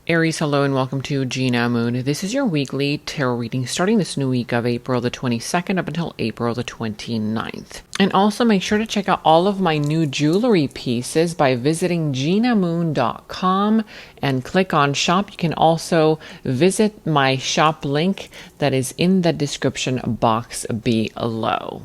Aries, hello and welcome to Gena Moon. This is your weekly tarot reading starting this new week of April the 22nd up until April the 29th. And also make sure to check out all of my new jewelry pieces by visiting genamoon.com and click on shop. You can also visit my shop link that is in the description box below.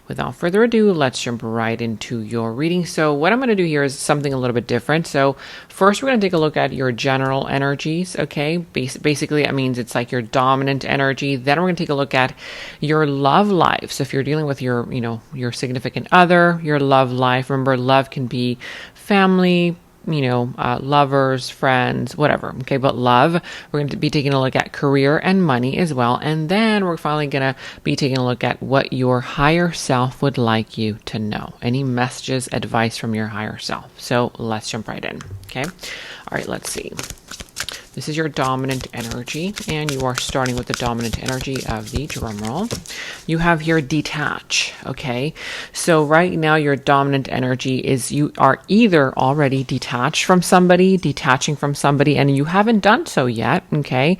Without further ado, let's jump right into your reading. So what I'm going to do here is something a little bit different. So first, we're going to take a look at your general energies, okay? Basically, that means it's like your dominant energy. Then we're going to take a look at your love life. So if you're dealing with your, your significant other, your love life, remember, love can be family, lovers, friends, whatever. Okay. But love, we're going to be taking a look at career and money as well. And then we're finally going to be taking a look at what your higher self would like you to know. Any messages, advice from your higher self. So let's jump right in. Okay. All right. Let's see. This is your dominant energy, and you are starting with the dominant energy of the drum roll. You have here detach, okay? So right now your dominant energy is you are either already detached from somebody, detaching from somebody, and you haven't done so yet, okay?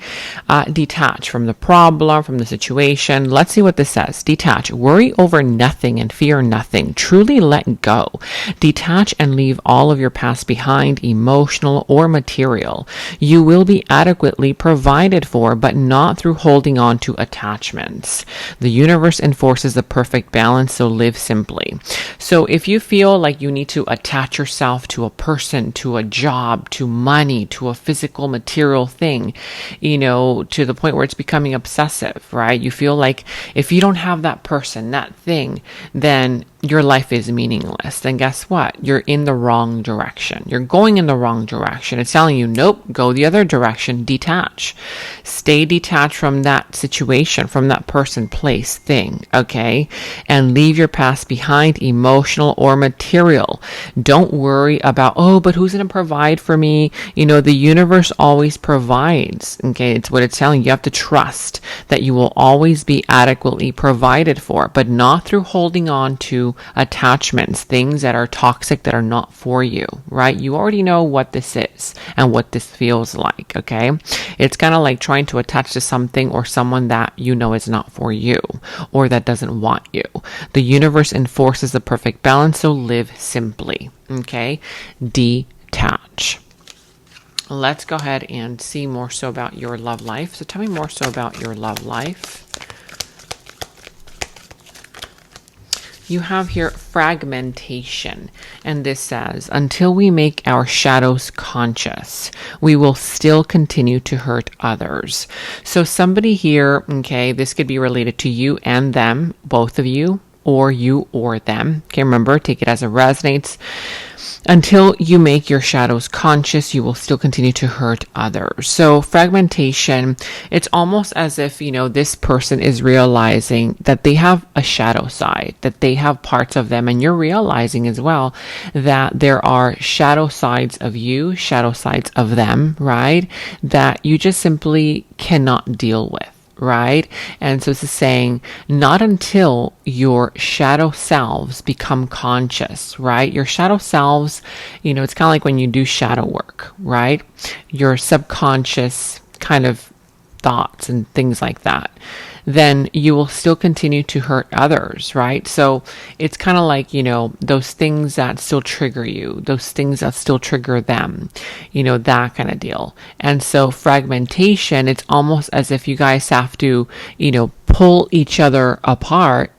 Detach from the problem, from the situation. Let's see what this says. Detach. Worry over nothing and fear nothing. Truly let go. Detach and leave all of your past behind, emotional or material. You will be adequately provided for, but not through holding on to attachments. The universe enforces the perfect balance, so live simply. So if you feel like you need to attach yourself to a person, to a job, to money, to a physical material thing, to the point where it's becoming obsessive, right? You feel like if you don't have that person, that thing, then your life is meaningless. Then guess what? You're in the wrong direction. You're going in the wrong direction. It's telling you, nope, go the other direction, detach. Stay detached from that situation, from that person, place, thing, okay? And leave your past behind, emotional or material. Don't worry about, but who's going to provide for me? The universe always provides, okay? It's what it's telling you. You have to trust that you will always be adequately provided for, but not through holding on to attachments, things that are toxic, that are not for you, right? You already know what this is and what this feels like, okay? It's kind of like trying to attach to something or someone that you know is not for you or that doesn't want you. The universe enforces the perfect balance, so live simply, okay? Detach. Let's go ahead and see more so about your love life. So tell me more so about your love life. You have here fragmentation, and this says, until we make our shadows conscious, we will still continue to hurt others. So somebody here, okay, this could be related to you and them, both of you, or you or them. Okay, remember, take it as it resonates. Until you make your shadows conscious, you will still continue to hurt others. So fragmentation, it's almost as if, this person is realizing that they have a shadow side, that they have parts of them, and you're realizing as well that there are shadow sides of you, shadow sides of them, right? That you just simply cannot deal with. Right? And so it's saying not until your shadow selves become conscious, right? Your shadow selves, it's kind of like when you do shadow work, right? Your subconscious kind of thoughts and things like that. Then you will still continue to hurt others, right? So it's kind of like, those things that still trigger you, those things that still trigger them, that kind of deal. And so fragmentation, it's almost as if you guys have to, pull each other apart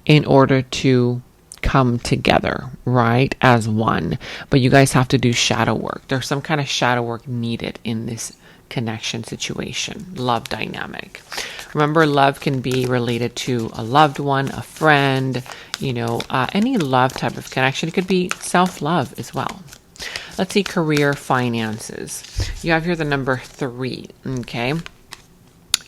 in order to come together, right? As one. But you guys have to do shadow work. There's some kind of shadow work needed in this connection situation, love dynamic. Remember, love can be related to a loved one, a friend, any love type of connection. It could be self-love as well. Let's see, career, finances. You have here the number 3, okay?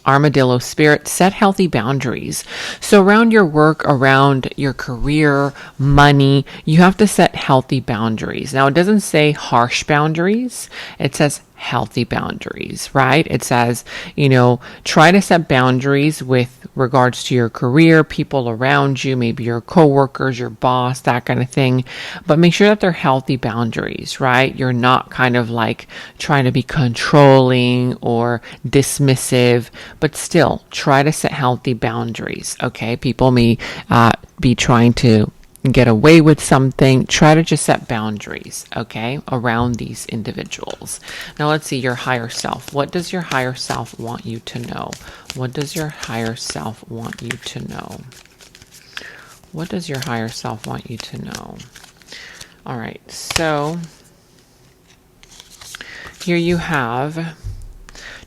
Armadillo spirit, set healthy boundaries. So around your work, around your career, money, you have to set healthy boundaries. Now, it doesn't say harsh boundaries. It says healthy boundaries, right? It says, try to set boundaries with regards to your career, people around you, maybe your coworkers, your boss, that kind of thing. But make sure that they're healthy boundaries, right? You're not kind of like trying to be controlling or dismissive, but still try to set healthy boundaries, okay? People may be trying to get away with something. Try to just set boundaries, okay, around these individuals. Now let's see your higher self. What does your higher self want you to know? What does your higher self want you to know? What does your higher self want you to know? All right, so here you have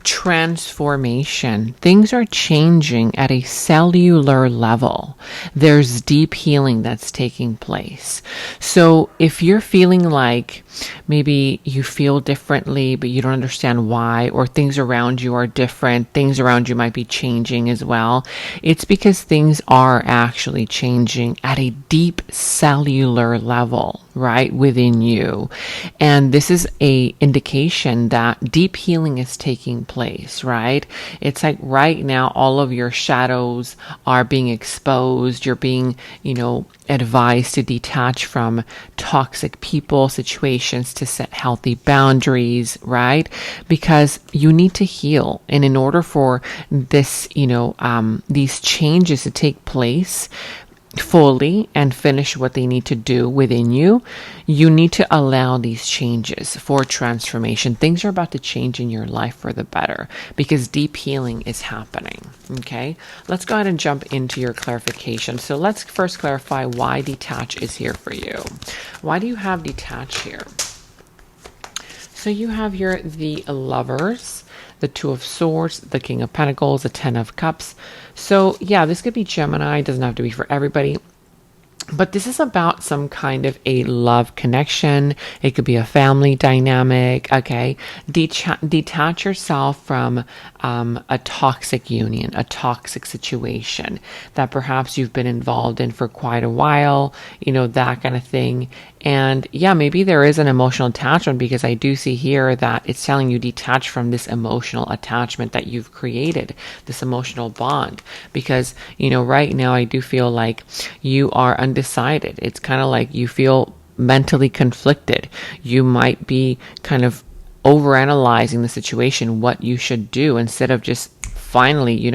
transformation. Things are changing at a cellular level. There's deep healing that's taking place. So if you're feeling like maybe you feel differently, but you don't understand why, or things around you are different, things around you might be changing as well, it's because things are actually changing at a deep cellular level, right, within you. And this is a indication that deep healing is taking place, right? It's like right now, all of your shadows are being exposed. You're being, advised to detach from toxic people, situations, to set healthy boundaries, right? Because you need to heal. And in order for this, these changes to take place fully and finish what they need to do within you, you need to allow these changes for transformation. Things are about to change in your life for the better because deep healing is happening. Okay, let's go ahead and jump into your clarification. So let's first clarify why detach is here for you. Why do you have detach here? So you have here the Lovers, the Two of Swords, the King of Pentacles, the Ten of Cups. So yeah, this could be Gemini. It doesn't have to be for everybody. But this is about some kind of a love connection. It could be a family dynamic, okay? Detach yourself from a toxic union, a toxic situation that perhaps you've been involved in for quite a while, that kind of thing. And yeah, maybe there is an emotional attachment because I do see here that it's telling you detach from this emotional attachment that you've created, this emotional bond. Because, right now I do feel like you are undecided. It's kind of like you feel mentally conflicted. You might be kind of overanalyzing the situation, what you should do, instead of just finally,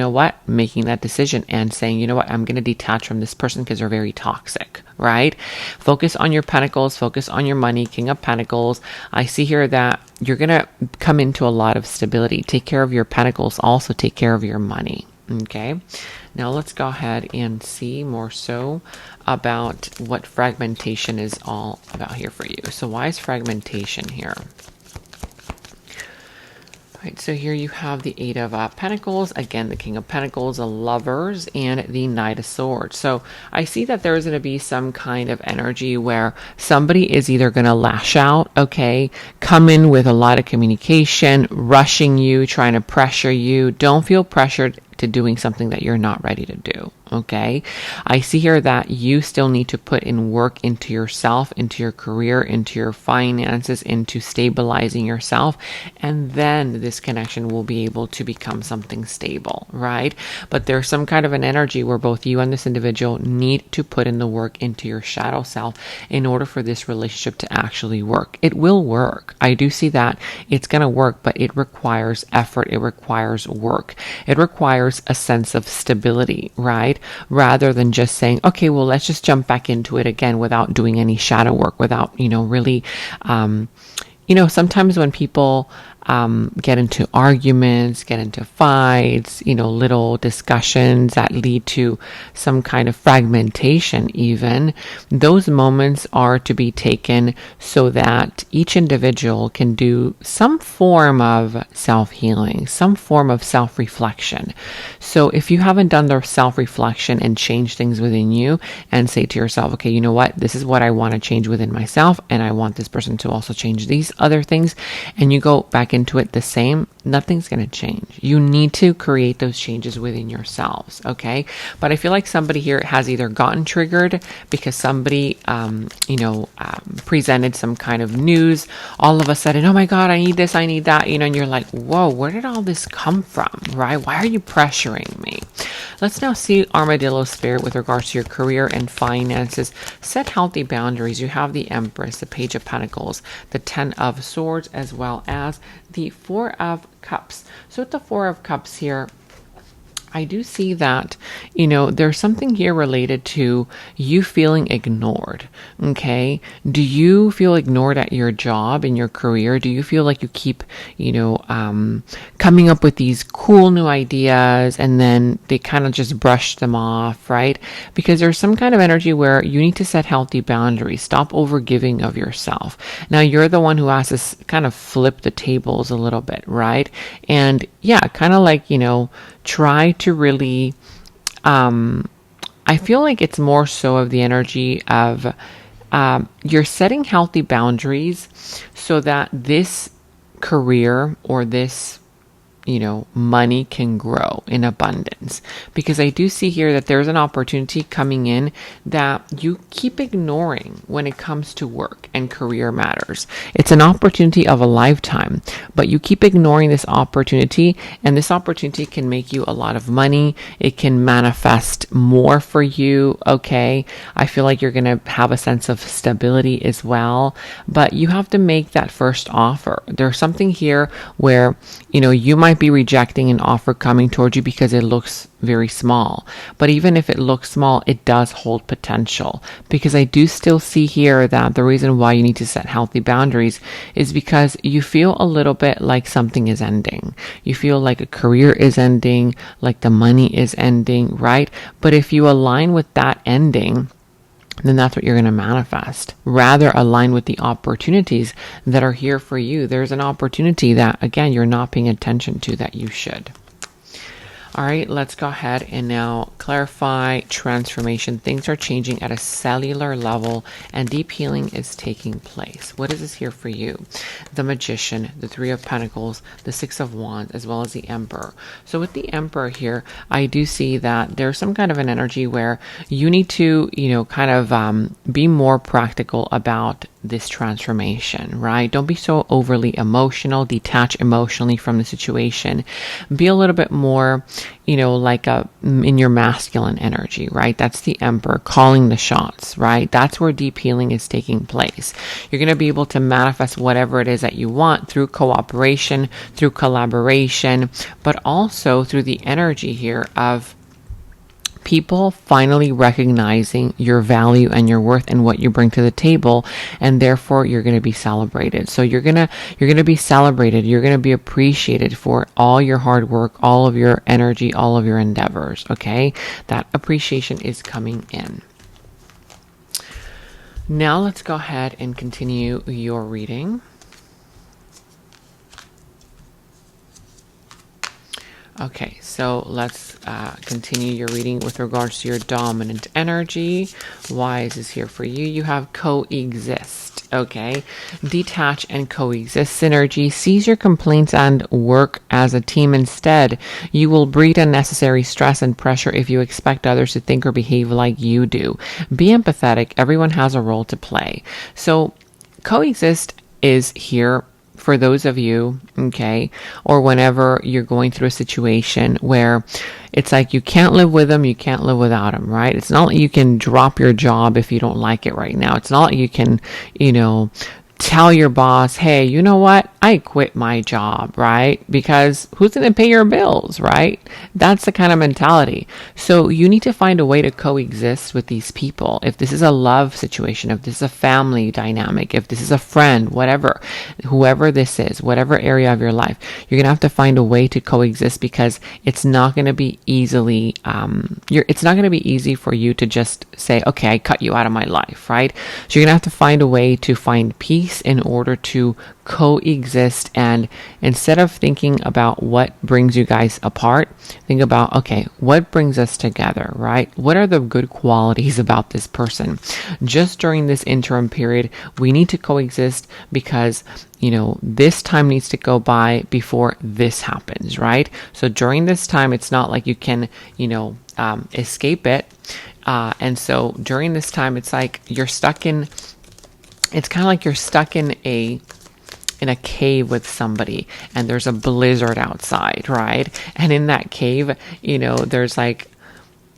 making that decision and saying, I'm going to detach from this person because they're very toxic, right? Focus on your pentacles, focus on your money, King of Pentacles. I see here that you're going to come into a lot of stability. Take care of your pentacles, also take care of your money. Okay. Now let's go ahead and see more so about what fragmentation is all about here for you. So why is fragmentation here? Right, so here you have the Eight of Pentacles, again, the King of Pentacles, the Lovers, and the Knight of Swords. So I see that there's going to be some kind of energy where somebody is either going to lash out, okay, come in with a lot of communication, rushing you, trying to pressure you. Don't feel pressured to doing something that you're not ready to do. Okay. I see here that you still need to put in work into yourself, into your career, into your finances, into stabilizing yourself. And then this connection will be able to become something stable, right? But there's some kind of an energy where both you and this individual need to put in the work into your shadow self in order for this relationship to actually work. It will work. I do see that it's going to work, but it requires effort. It requires work. It requires a sense of stability, right? Rather than just saying, okay, well, let's just jump back into it again without doing any shadow work, without, really, sometimes when people get into arguments, get into fights, little discussions that lead to some kind of fragmentation even, those moments are to be taken so that each individual can do some form of self-healing, some form of self-reflection. So if you haven't done the self-reflection and change things within you and say to yourself, okay, you know what, this is what I want to change within myself, and I want this person to also change these other things, and you go back back into it the same, nothing's going to change. You need to create those changes within yourselves, okay? But I feel like somebody here has either gotten triggered because somebody, presented some kind of news all of a sudden. Oh my God, I need this, I need that, and you're like, whoa, where did all this come from, right? Why are you pressuring me? Let's now see Armadillo Spirit with regards to your career and finances. Set healthy boundaries. You have the Empress, the Page of Pentacles, the Ten of Swords, as well as the Four of Cups. So with the Four of Cups here, I do see that, there's something here related to you feeling ignored, okay? Do you feel ignored at your job, in your career? Do you feel like you keep, coming up with these cool new ideas and then they kind of just brush them off, right? Because there's some kind of energy where you need to set healthy boundaries. Stop overgiving of yourself. Now, you're the one who has to kind of flip the tables a little bit, right? And yeah, kind of like, try to really, I feel like it's more so of the energy of you're setting healthy boundaries so that this career or this money can grow in abundance. Because I do see here that there's an opportunity coming in that you keep ignoring when it comes to work and career matters. It's an opportunity of a lifetime, but you keep ignoring this opportunity, and this opportunity can make you a lot of money. It can manifest more for you, okay? I feel like you're going to have a sense of stability as well, but you have to make that first offer. There's something here where, you might be rejecting an offer coming towards you because it looks very small. But even if it looks small, it does hold potential, because I do still see here that the reason why you need to set healthy boundaries is because you feel a little bit like something is ending. You feel like a career is ending, like the money is ending, right? But if you align with that ending, then that's what you're going to manifest. Rather align with the opportunities that are here for you. There's an opportunity that, again, you're not paying attention to that you should. All right, let's go ahead and now clarify transformation. Things are changing at a cellular level and deep healing is taking place. What is this here for you? The Magician, the Three of Pentacles, the Six of Wands, as well as the Emperor. So with the Emperor here, I do see that there's some kind of an energy where you need to, be more practical about this transformation, right? Don't be so overly emotional. Detach emotionally from the situation. Be a little bit more, in your masculine energy, right? That's the Emperor calling the shots, right? That's where deep healing is taking place. You're going to be able to manifest whatever it is that you want through cooperation, through collaboration, but also through the energy here of people finally recognizing your value and your worth and what you bring to the table, and therefore you're going to be celebrated. So you're going to be celebrated. You're going to be appreciated for all your hard work, all of your energy, all of your endeavors, okay? That appreciation is coming in. Now let's go ahead and continue your reading. Okay, so let's continue your reading with regards to your dominant energy. Why is this here for you? You have coexist, okay? Detach and coexist synergy. Seize your complaints and work as a team instead. You will breed unnecessary stress and pressure if you expect others to think or behave like you do. Be empathetic. Everyone has a role to play. So coexist is here for those of you, okay, or whenever you're going through a situation where it's like you can't live with them, you can't live without them, right? It's not like you can drop your job if you don't like it right now. It's not like you can, tell your boss, hey, you know what? I quit my job, right? Because who's going to pay your bills, right? That's the kind of mentality. So you need to find a way to coexist with these people. If this is a love situation, if this is a family dynamic, if this is a friend, whatever, whoever this is, whatever area of your life, you're going to have to find a way to coexist, because it's not going to be easily, it's not going to be easy for you to just say, okay, I cut you out of my life, right? So you're going to have to find a way to find peace peace in order to coexist. And instead of thinking about what brings you guys apart, think about, okay, what brings us together, right? What are the good qualities about this person? Just during this interim period, we need to coexist because, this time needs to go by before this happens, right? So during this time, it's not like you can, escape it. And so during this time, it's like it's kind of like you're stuck in a cave with somebody and there's a blizzard outside, right? And in that cave, there's like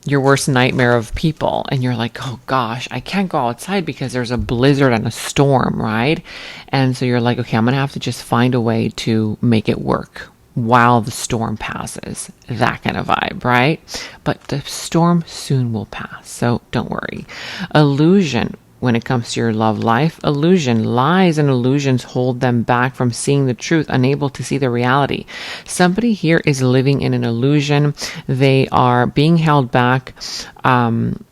your worst nightmare of people. And you're like, oh gosh, I can't go outside because there's a blizzard and a storm, right? And so you're like, okay, I'm going to have to just find a way to make it work while the storm passes. That kind of vibe, right? But the storm soon will pass, so don't worry. Illusion. When it comes to your love life, illusion, lies and illusions hold them back from seeing the truth, unable to see the reality. Somebody here is living in an illusion. They are being held back from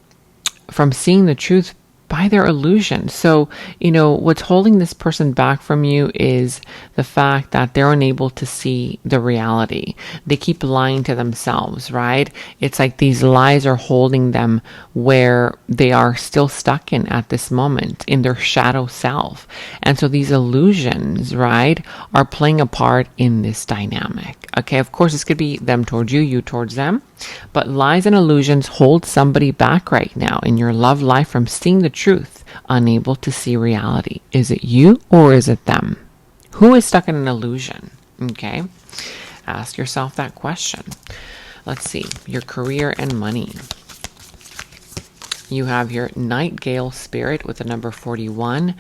seeing the truth by their illusion. So, what's holding this person back from you is the fact that they're unable to see the reality. They keep lying to themselves, right? It's like these lies are holding them where they are still stuck at this moment in their shadow self. And so these illusions, right, are playing a part in this dynamic. Okay, of course, this could be them towards you, you towards them. But lies and illusions hold somebody back right now in your love life from seeing the truth, unable to see reality. Is it you or is it them? Who is stuck in an illusion? Okay, ask yourself that question. Let's see, your career and money. You have your Nightingale spirit with the number 41.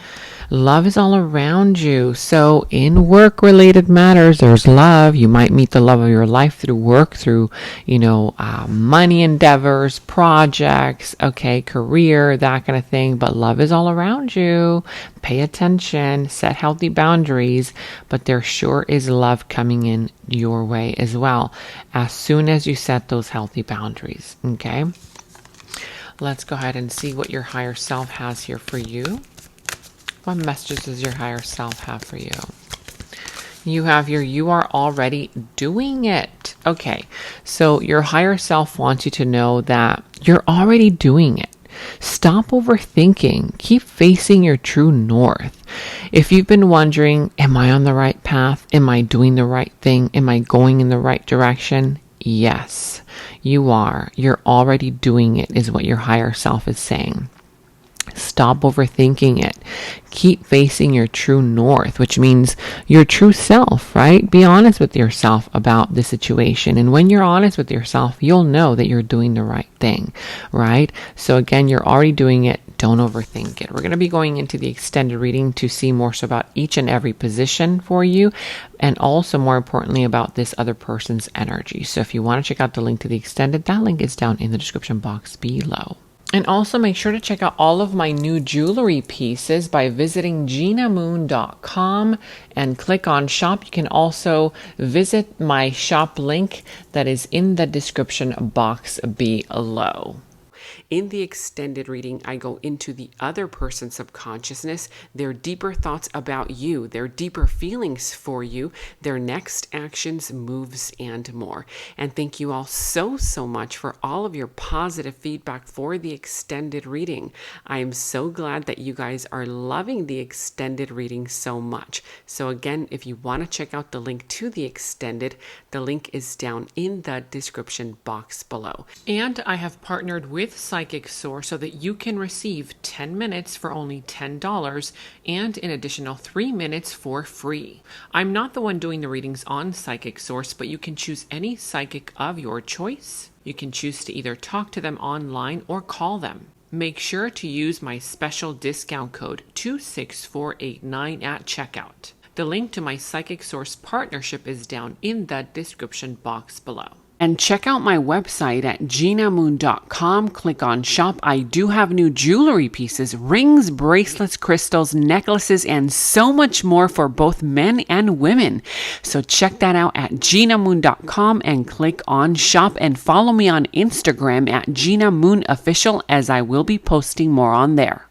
Love is all around you. So in work-related matters, there's love. You might meet the love of your life through work, through, money endeavors, projects, career, that kind of thing. But love is all around you. Pay attention, set healthy boundaries, but there sure is love coming in your way as well, as soon as you set those healthy boundaries, okay? Let's go ahead and see what your higher self has here for you. What messages does your higher self have for you? You have your, you are already doing it. Okay, so your higher self wants you to know that you're already doing it. Stop overthinking. Keep facing your true north. If you've been wondering, am I on the right path? Am I doing the right thing? Am I going in the right direction? Yes, you are. You're already doing it, is what your higher self is saying. Stop overthinking it. Keep facing your true north, which means your true self, right? Be honest with yourself about the situation. And when you're honest with yourself, you'll know that you're doing the right thing, right? So again, you're already doing it. Don't overthink it. We're going to be going into the extended reading to see more so about each and every position for you, and also more importantly about this other person's energy. So if you want to check out the link to the extended, that link is down in the description box below. And also make sure to check out all of my new jewelry pieces by visiting genamoon.com and click on shop. You can also visit my shop link that is in the description box below. In the extended reading, I go into the other person's subconsciousness, their deeper thoughts about you, their deeper feelings for you, their next actions, moves, and more. And thank you all so much for all of your positive feedback for the extended reading. I am so glad that you guys are loving the extended reading so much. So again, if you want to check out the link to the extended, the link is down in the description box below. And I have partnered with Psychic Source so that you can receive 10 minutes for only $10 and an additional 3 minutes for free. I'm not the one doing the readings on Psychic Source, but you can choose any psychic of your choice. You can choose to either talk to them online or call them. Make sure to use my special discount code 26489 at checkout. The link to my Psychic Source partnership is down in the description box below. And check out my website at genamoon.com. Click on shop. I do have new jewelry pieces, rings, bracelets, crystals, necklaces, and so much more for both men and women. So check that out at genamoon.com and click on shop, and follow me on Instagram at Gena Moon Official, as I will be posting more on there.